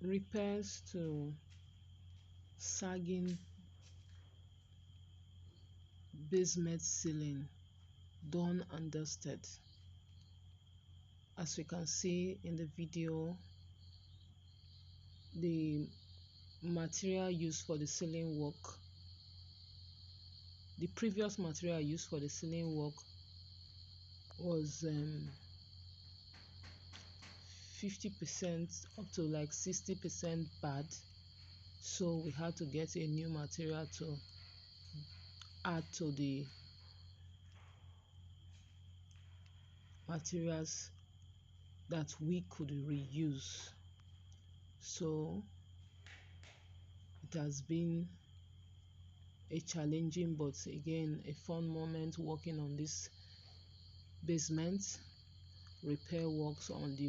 Repairs to sagging basement ceiling, done and dusted. As we can see in the video, the material used for the ceiling work, the previous material used for the ceiling work was 50% up to like 60% bad, so we had to get a new material to add to the materials that we could reuse. So it has been a challenging but again a fun moment working on this basement repair works on the